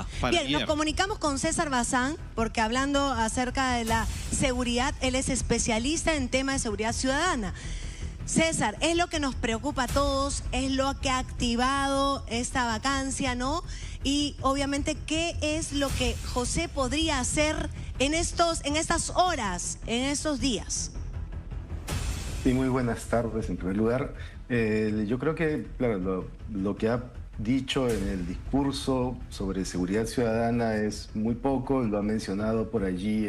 ya, para Bien, ayer. nos comunicamos con César Bazán, porque hablando acerca de la seguridad, él es especialista en tema de seguridad ciudadana. César, es lo que nos preocupa a todos, es lo que ha activado esta vacancia, ¿no? Y obviamente, ¿qué es lo que José podría hacer en estas horas, en estos días? Sí, muy buenas tardes en primer lugar. Yo creo que, claro, lo que ha dicho en el discurso sobre seguridad ciudadana es muy poco, lo ha mencionado por allí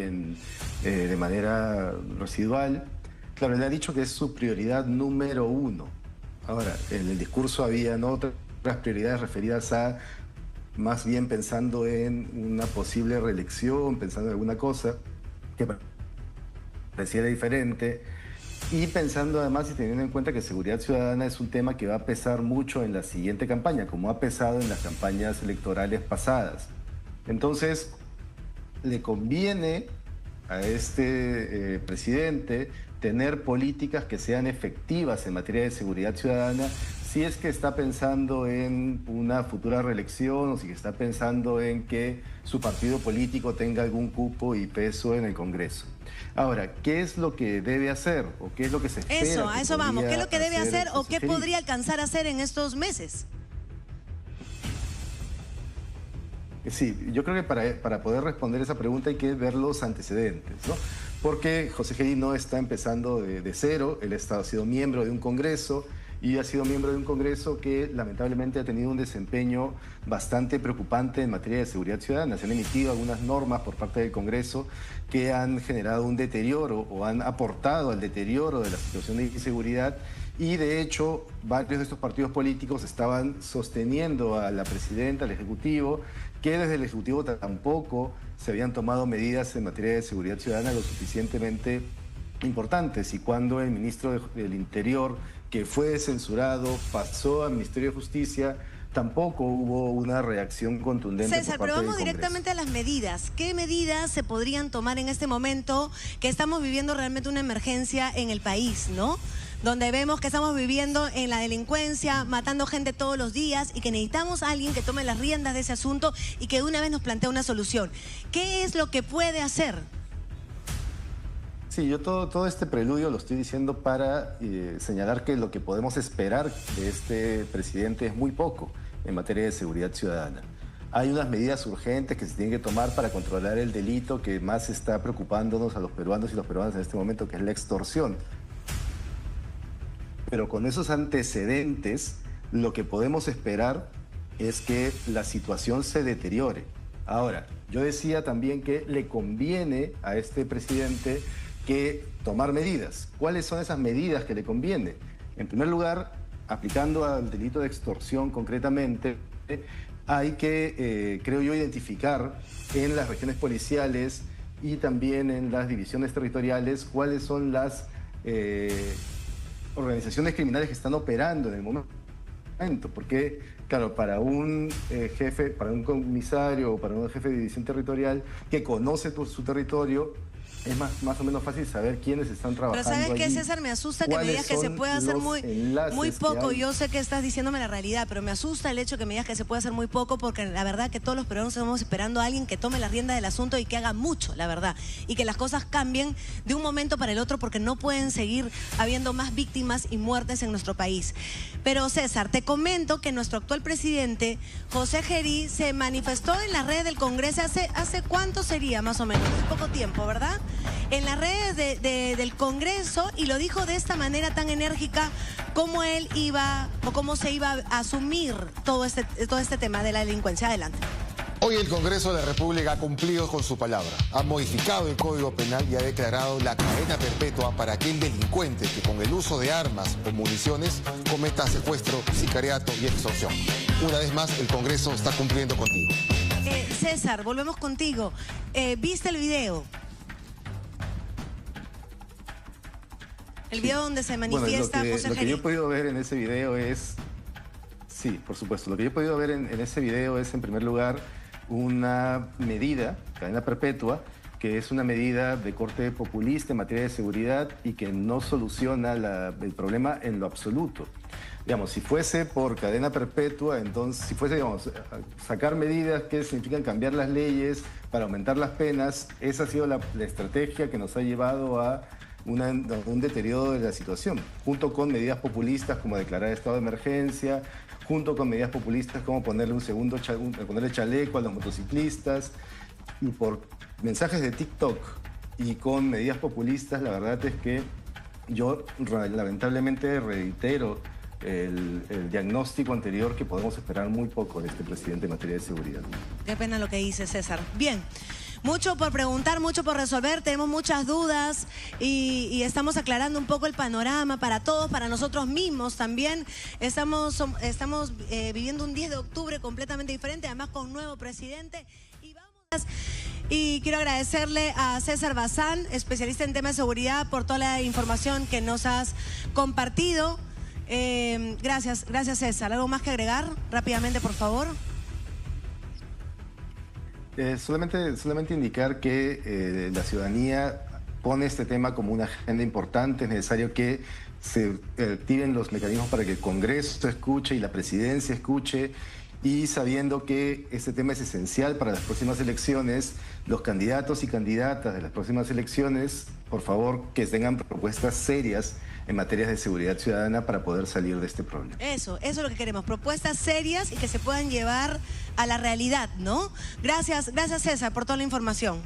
de manera residual. Claro, él ha dicho que es su prioridad número uno. Ahora, en el discurso habían otras prioridades referidas a más bien pensando en una posible reelección, pensando en alguna cosa que pareciera diferente. Y pensando además y teniendo en cuenta que seguridad ciudadana es un tema que va a pesar mucho en la siguiente campaña, como ha pesado en las campañas electorales pasadas. Entonces, le conviene a este presidente tener políticas que sean efectivas en materia de seguridad ciudadana si es que está pensando en una futura reelección o si está pensando en que su partido político tenga algún cupo y peso en el Congreso. Ahora, ¿qué es lo que debe hacer o qué es lo que se espera? A eso vamos. ¿Qué es lo que debe hacer o qué podría alcanzar a hacer en estos meses? Sí, yo creo que para poder responder esa pregunta hay que ver los antecedentes, ¿no? Porque José Gerí no está empezando de cero, él ha sido miembro de un Congreso y ha sido miembro de un Congreso que lamentablemente ha tenido un desempeño bastante preocupante en materia de seguridad ciudadana. Se han emitido algunas normas por parte del Congreso que han generado un deterioro o han aportado al deterioro de la situación de inseguridad y de hecho varios de estos partidos políticos estaban sosteniendo a la presidenta, al Ejecutivo, que desde el Ejecutivo tampoco se habían tomado medidas en materia de seguridad ciudadana lo suficientemente importantes. Y cuando el ministro del Interior, que fue censurado, pasó al Ministerio de Justicia, tampoco hubo una reacción contundente. César, por parte pero vamos del directamente a las medidas. ¿Qué medidas se podrían tomar en este momento que estamos viviendo realmente una emergencia en el país, ¿no? Donde vemos que estamos viviendo en la delincuencia, matando gente todos los días y que necesitamos a alguien que tome las riendas de ese asunto y que de una vez nos plantee una solución. ¿Qué es lo que puede hacer? Sí, yo todo este preludio lo estoy diciendo para señalar que lo que podemos esperar de este presidente es muy poco en materia de seguridad ciudadana. Hay unas medidas urgentes que se tienen que tomar para controlar el delito que más está preocupándonos a los peruanos y las peruanas en este momento, que es la extorsión. Pero con esos antecedentes, lo que podemos esperar es que la situación se deteriore. Ahora, yo decía también que le conviene a este presidente que tomar medidas. ¿Cuáles son esas medidas que le conviene? En primer lugar, aplicando al delito de extorsión concretamente, hay que, creo yo, identificar en las regiones policiales y también en las divisiones territoriales cuáles son las organizaciones criminales que están operando en el momento, porque, claro, para un jefe, para un comisario o para un jefe de división territorial que conoce su territorio, es más o menos fácil saber quiénes están trabajando. Pero ¿sabes qué, allí? César? Me asusta que me digas que se puede hacer muy poco. Yo sé que estás diciéndome la realidad, pero me asusta el hecho que me digas que se puede hacer muy poco, porque la verdad que todos los peruanos estamos esperando a alguien que tome la rienda del asunto y que haga mucho, la verdad. Y que las cosas cambien de un momento para el otro, porque no pueden seguir habiendo más víctimas y muertes en nuestro país. Pero César, te comento que nuestro actual presidente, José Gerí, se manifestó en las redes del Congreso hace ¿cuánto sería más o menos? Hace poco tiempo, ¿verdad? En las redes del Congreso, y lo dijo de esta manera tan enérgica, cómo él iba o cómo se iba a asumir todo este tema de la delincuencia. Adelante. Hoy el Congreso de la República ha cumplido con su palabra. Ha modificado el Código Penal y ha declarado la cadena perpetua para aquel delincuente que con el uso de armas o municiones cometa secuestro, sicariato y extorsión. Una vez más, el Congreso está cumpliendo contigo. César, volvemos contigo. ¿Viste el video? El video donde se manifiesta José Gerí. Lo que yo he podido ver en ese video es... Sí, por supuesto. Lo que yo he podido ver en ese video es, en primer lugar, una medida, cadena perpetua, que es una medida de corte populista en materia de seguridad y que no soluciona el problema en lo absoluto. Digamos, si fuese por cadena perpetua, entonces, si fuese, digamos, sacar medidas que significan cambiar las leyes para aumentar las penas, esa ha sido la estrategia que nos ha llevado a un deterioro de la situación, junto con medidas populistas como declarar estado de emergencia, junto con medidas populistas como ponerle ponerle chaleco a los motociclistas, y por mensajes de TikTok y con medidas populistas, la verdad es que yo lamentablemente reitero el diagnóstico anterior, que podemos esperar muy poco de este presidente en materia de seguridad. Qué pena lo que dice César. Bien, mucho por preguntar, mucho por resolver, tenemos muchas dudas y estamos aclarando un poco el panorama para todos, para nosotros mismos también. Estamos viviendo un 10 de octubre completamente diferente, además con un nuevo presidente. Y quiero agradecerle a César Bazán, especialista en temas de seguridad, por toda la información que nos has compartido. Gracias César. ¿Algo más que agregar rápidamente, por favor? Solamente indicar que la ciudadanía pone este tema como una agenda importante. Es necesario que se activen los mecanismos para que el Congreso escuche y la Presidencia escuche, y sabiendo que este tema es esencial para las próximas elecciones, los candidatos y candidatas de las próximas elecciones, por favor, que tengan propuestas serias en materia de seguridad ciudadana para poder salir de este problema. Eso es lo que queremos, propuestas serias y que se puedan llevar a la realidad, ¿no? Gracias César por toda la información.